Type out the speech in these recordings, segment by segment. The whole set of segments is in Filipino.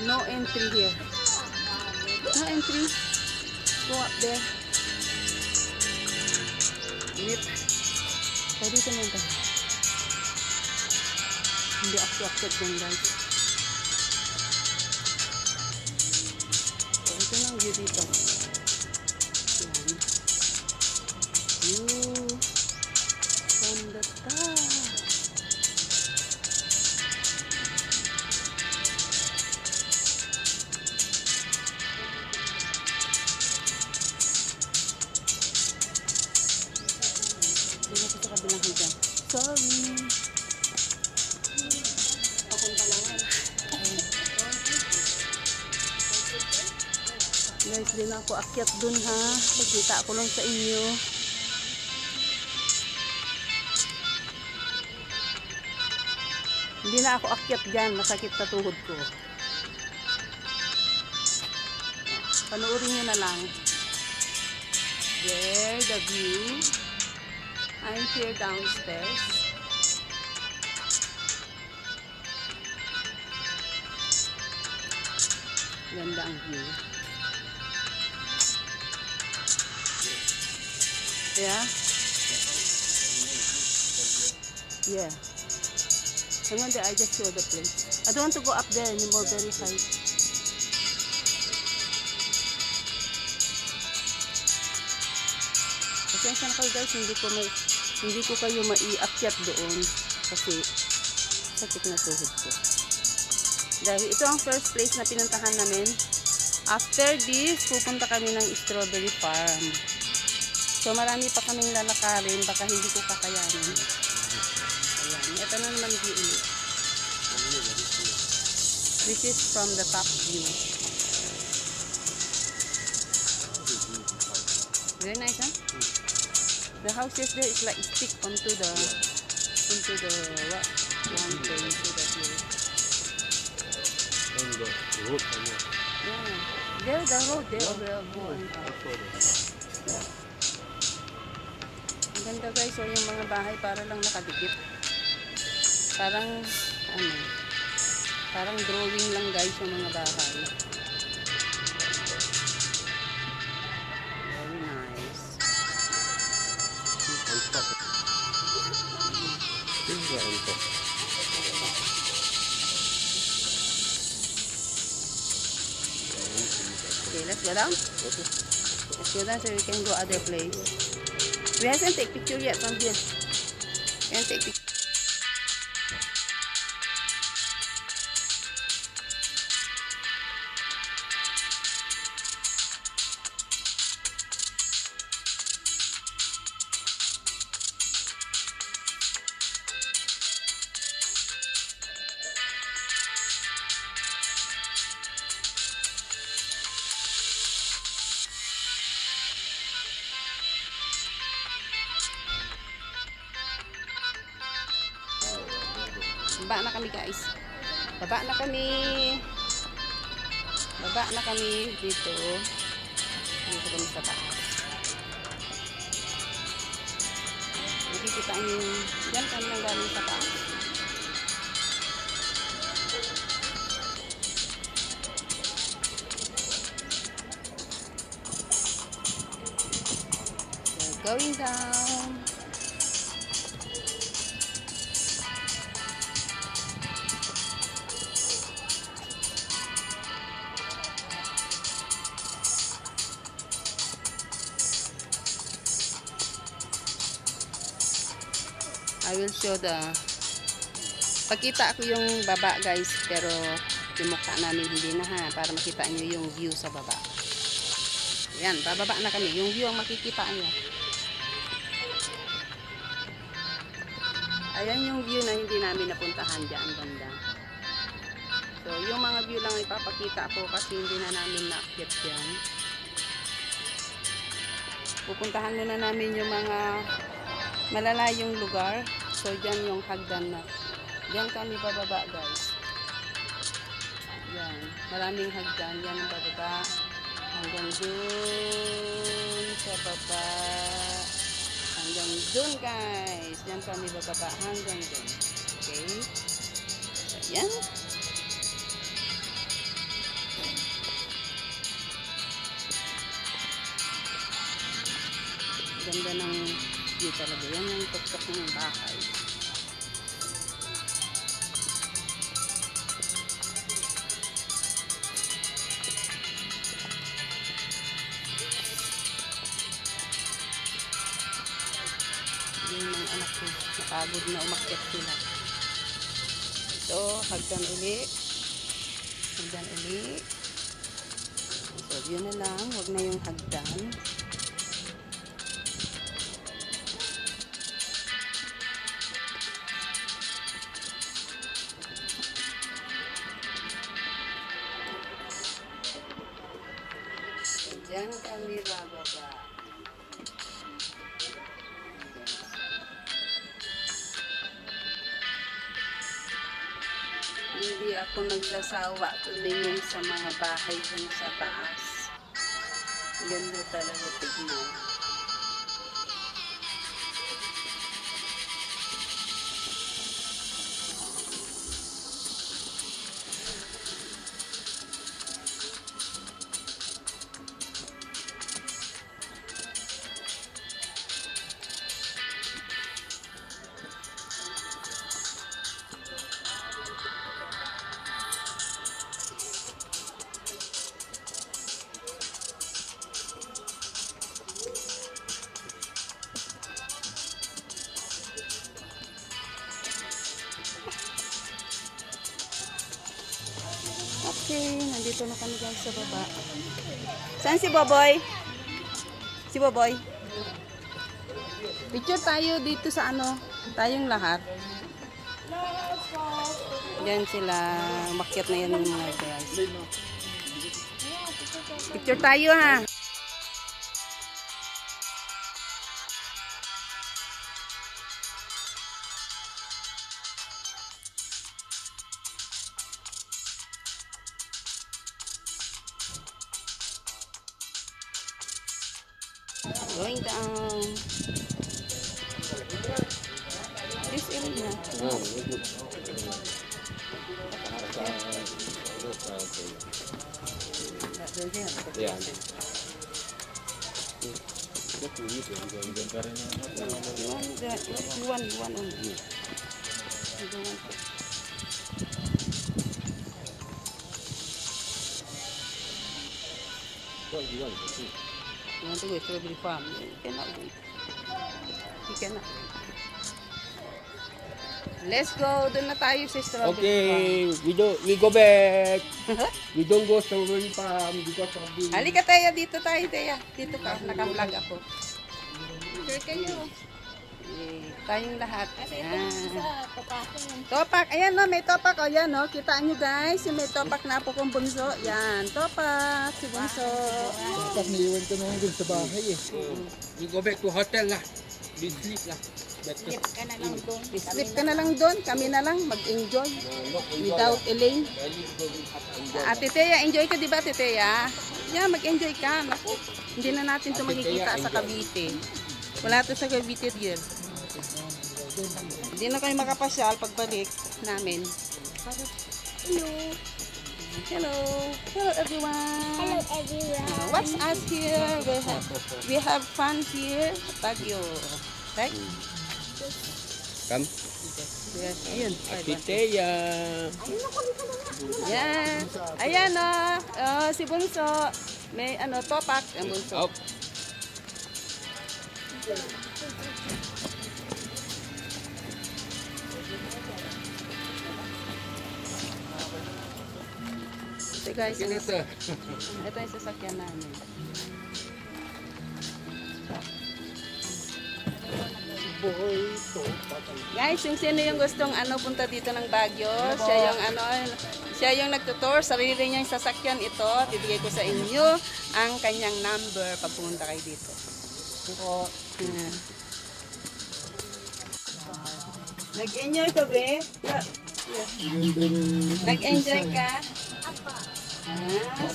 No entry here. No entry. Go up there. Yep. Tadi teman-teman. Hindi ako akit dyan guys. So, ito lang view dito. Yan. View from the top. Hindi ako sa kabilang hanggang. Sorry. Papunta lang yan. Guys, din ako akyat dun ha. Pagkita ko lang sa inyo. Hindi na ako akyat dyan. Masakit sa tuhod ko. Panoorin nyo na lang. There, the view. I'm here downstairs. Ganda ang view. Yeah? Yeah. Hang on there, I just show the place. I don't want to go up there anymore, very high. Pasensya na kayo guys, hindi ko kayo maiakyat doon kasi sakit na tuhod ko. Dahil ito ang first place na pinuntahan namin. After this, pupunta kami ng strawberry farm. So marami pa kaming lalakarin, baka hindi ko kakayanin. Ayan, ito na naman view ulit. This is from the top view. Very nice, huh? The houses there is like stick onto the what? Mountain, into the hill. And the road, Yeah. There the road there will go on top. Ang ganda guys, so yung mga bahay para lang nakadikit. Parang parang drawing lang guys yung mga bahay. Very nice. on top. This is on top. Okay, let's go down. Okay. Let's go down so we can go other place. We haven't take picture yet from here. We haven't take picture. Baba na kami guys. Baba na kami. Baba na kami dito. Dito kami sa taas. Nakikita niyo, diyan kami nang galing sa taas. We're going down. I will show pakita ko yung baba guys, pero yung mukha namin hindi na ha, para makita nyo yung view sa baba. Yan, bababa na kami, yung view ang makikita nyo. Ayan yung view na hindi namin napuntahan dyan banda. So yung mga view lang ipapakita ko kasi hindi na namin na-akit yan. Pupuntahan muna namin yung mga malalayong lugar. So, dyan yung hagdan na. Dyan kami bababa, guys. Yan. Maraming hagdan. Yan ang bababa. Hanggang dun sa baba. Hanggang dun, guys. Yan kami bababa. Hanggang dun. Okay? So, yan. Ganda ng view talaga. Yan yung tuktok ng bahay. Yung mga anak ko, nakagod na umakyat sila. So, hagdan uli. Hagdan uli. So, yun na lang. Huwag na yung hagdan. Diyan kami bababa. Hindi ako nagsasawa tumingin sa mga bahay dyan sa taas. Ganda talaga tignan. Okay, nandito na kami guys sa baba. Saan si Boboy? Si Boboy? Picture tayo dito sa ano, tayong lahat. Diyan sila, makyat na yan ng mga guys. Picture tayo ha. Going down. This area. Yeah. One only. You want to go to strawberry farm? You cannot wait. You cannot wait. Let's go. Doon na tayo sa strawberry farm. Okay, we go back. We don't go strawberry farm because of the... Halika tayo. Dito tayo, Teya. Dito ka. Naka-vlog ako. Sure kayo. Tayong lahat. Topak. Ayan no, may topak. O yan no. Kitaan nyo guys. Yung may topak na po kong bunso. Yan. Topak. Si bunso. Pag niiwan ko naman dun sa bahay eh. We go back to hotel lah. We sleep lah. Sleep ka na lang doon. Kami na lang mag-enjoy. Without Elaine. Ate Teya, enjoy ka diba Ate Teya? Yeah, mag-enjoy ka. Naku, hindi na natin ito makikita sa Cavite. Wala ito sa Cavite dear. Hindi na kayo makapasyal pagbalik namin. Hello. Hello. Hello everyone. Hello everyone. What's us here? We have fun here. Baguio. Right? Come. Yes. Ayun. Teya. Yan. Ayan o. Si Bunso. May ano, topak. Ang Bunso. Up. So guys, ito yung sasakyan namin. Guys, yung sino yung gustong punta dito ng Baguio, siya yung nagtutour, sarili niyang sasakyan ito, bibigay ko sa inyo ang kanyang number pag pumunta kayo dito. Nag-enjoy ka, be? Nag-enjoy ka?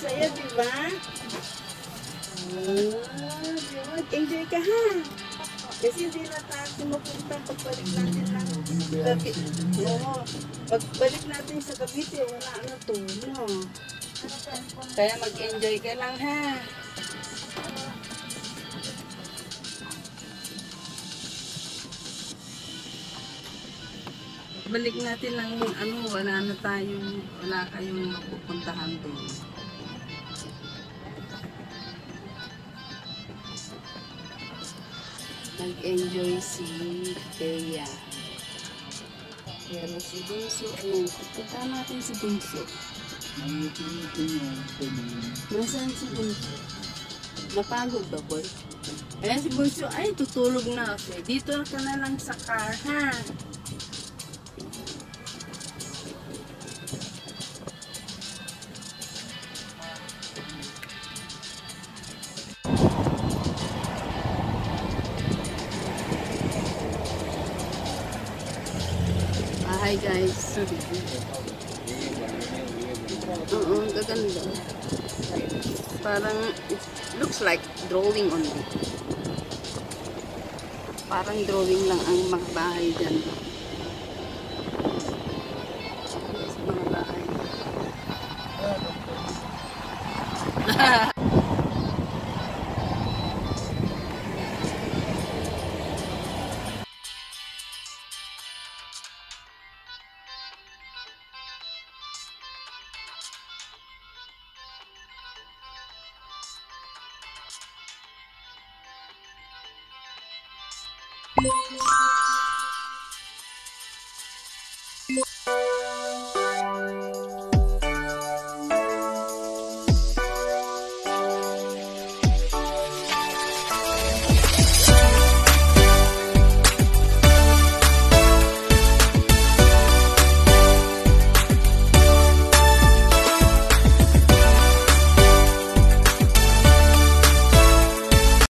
Saya, diba? Nag-enjoy ka, ha? Kasi hindi na tayo mapunta pagbalik natin lang. Pagbalik natin sa Cavite, wala na to, no? Kaya mag-enjoy ka lang, ha? Ibalik natin ang ano, wala kayong mapupuntahan doon. Nag-enjoy si Bea. Pero si Bunso, ayun, punta natin si Bunso. Nasaan si Bunso? Napagod ba, boy? Ayan si Bunso, ay tutulog na. Okay, dito ka na lang sa car, ha? Hi guys. Oo, gaganda. Parang, it looks like drawing only. Parang drawing lang ang mga bahay dyan. Mga bahay.